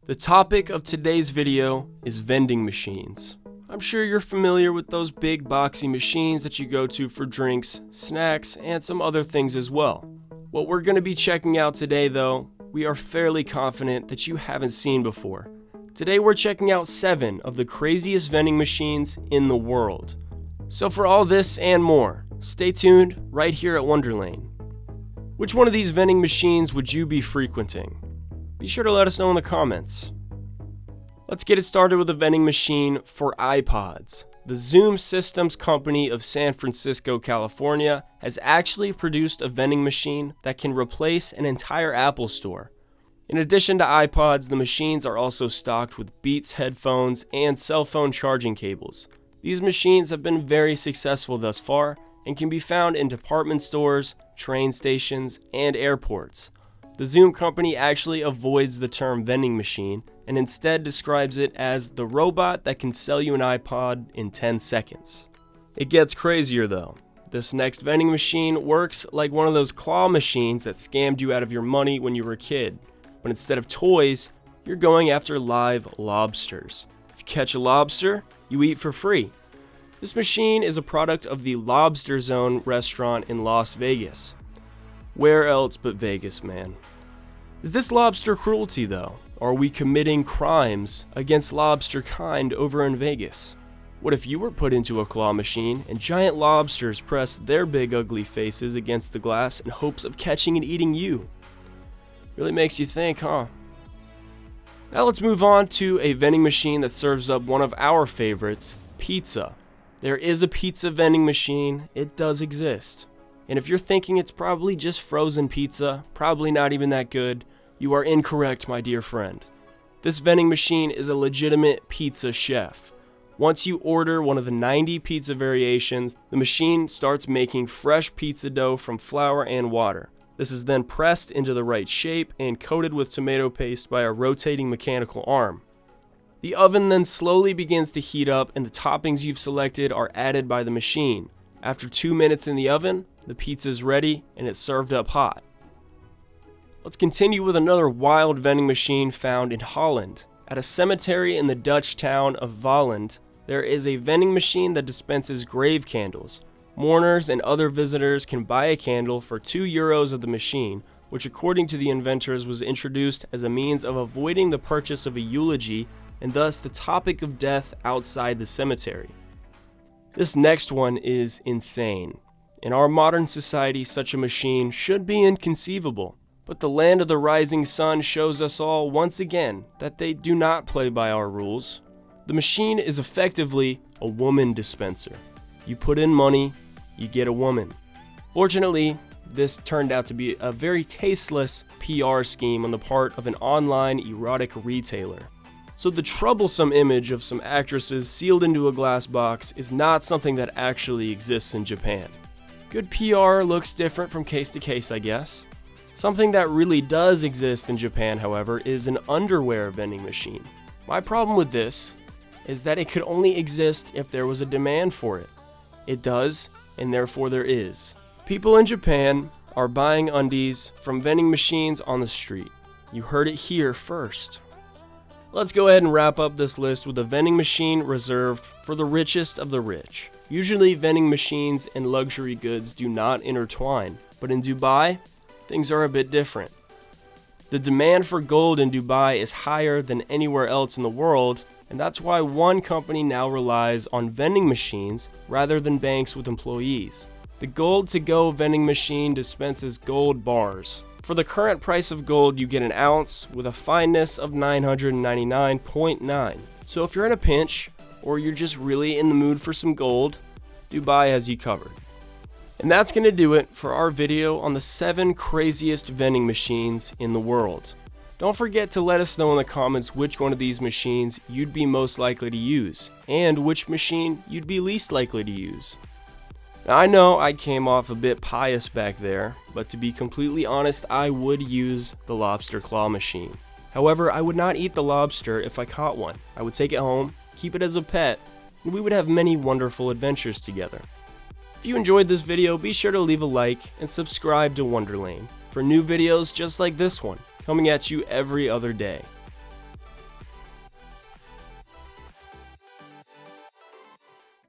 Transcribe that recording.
The topic of today's video is vending machines. I'm sure you're familiar with those big boxy machines that you go to for drinks, snacks, and some other things as well. What we're going to be checking out today though, we are fairly confident that you haven't seen before. Today we're checking out 7 of the craziest vending machines in the world. So for all this and more, stay tuned right here at Wonderlane. Which one of these vending machines would you be frequenting? Be sure to let us know in the comments. Let's get it started with a vending machine for iPods. The Zoom Systems Company of San Francisco, California has actually produced a vending machine that can replace an entire Apple store. In addition to iPods, the machines are also stocked with Beats headphones and cell phone charging cables. These machines have been very successful thus far and can be found in department stores, train stations, and airports. The Zoom company actually avoids the term vending machine and instead describes it as the robot that can sell you an iPod in 10 seconds. It gets crazier though. This next vending machine works like one of those claw machines that scammed you out of your money when you were a kid. But instead of toys, you're going after live lobsters. If you catch a lobster, you eat for free. This machine is a product of the Lobster Zone restaurant in Las Vegas. Where else but Vegas, man? Is this lobster cruelty though? Are we committing crimes against lobster kind over in Vegas? What if you were put into a claw machine and giant lobsters pressed their big ugly faces against the glass in hopes of catching and eating you? Really makes you think, huh? Now let's move on to a vending machine that serves up one of our favorites, pizza. There is a pizza vending machine. It does exist. And if you're thinking it's probably just frozen pizza, probably not even that good, you are incorrect, my dear friend. This vending machine is a legitimate pizza chef. Once you order one of the 90 pizza variations, the machine starts making fresh pizza dough from flour and water. This is then pressed into the right shape and coated with tomato paste by a rotating mechanical arm. The oven then slowly begins to heat up and the toppings you've selected are added by the machine. After 2 minutes in the oven, the pizza is ready and it's served up hot. Let's continue with another wild vending machine found in Holland. At a cemetery in the Dutch town of Volland, there is a vending machine that dispenses grave candles. Mourners and other visitors can buy a candle for €2 at the machine, which according to the inventors was introduced as a means of avoiding the purchase of a eulogy and thus the topic of death outside the cemetery. This next one is insane. In our modern society, such a machine should be inconceivable, but the land of the rising sun shows us all once again that they do not play by our rules. The machine is effectively a woman dispenser. You put in money, you get a woman. Fortunately, this turned out to be a very tasteless PR scheme on the part of an online erotic retailer. So the troublesome image of some actresses sealed into a glass box is not something that actually exists in Japan. Good PR looks different from case to case, I guess. Something that really does exist in Japan, however, is an underwear vending machine. My problem with this is that it could only exist if there was a demand for it. It does, and therefore there is. People in Japan are buying undies from vending machines on the street. You heard it here first. Let's go ahead and wrap up this list with a vending machine reserved for the richest of the rich. Usually vending machines and luxury goods do not intertwine, but in Dubai, things are a bit different. The demand for gold in Dubai is higher than anywhere else in the world, and that's why one company now relies on vending machines rather than banks with employees. The Gold To Go vending machine dispenses gold bars. For the current price of gold, you get an ounce with a fineness of 999.9. So if you're in a pinch, or you're just really in the mood for some gold, Dubai has you covered. And that's going to do it for our video on the 7 craziest vending machines in the world. Don't forget to let us know in the comments which one of these machines you'd be most likely to use, and which machine you'd be least likely to use. Now, I know I came off a bit pious back there, but to be completely honest, I would use the lobster claw machine. However, I would not eat the lobster if I caught one. I would take it home, keep it as a pet, and we would have many wonderful adventures together. If you enjoyed this video, be sure to leave a like and subscribe to Wonderlane for new videos just like this one, coming at you every other day.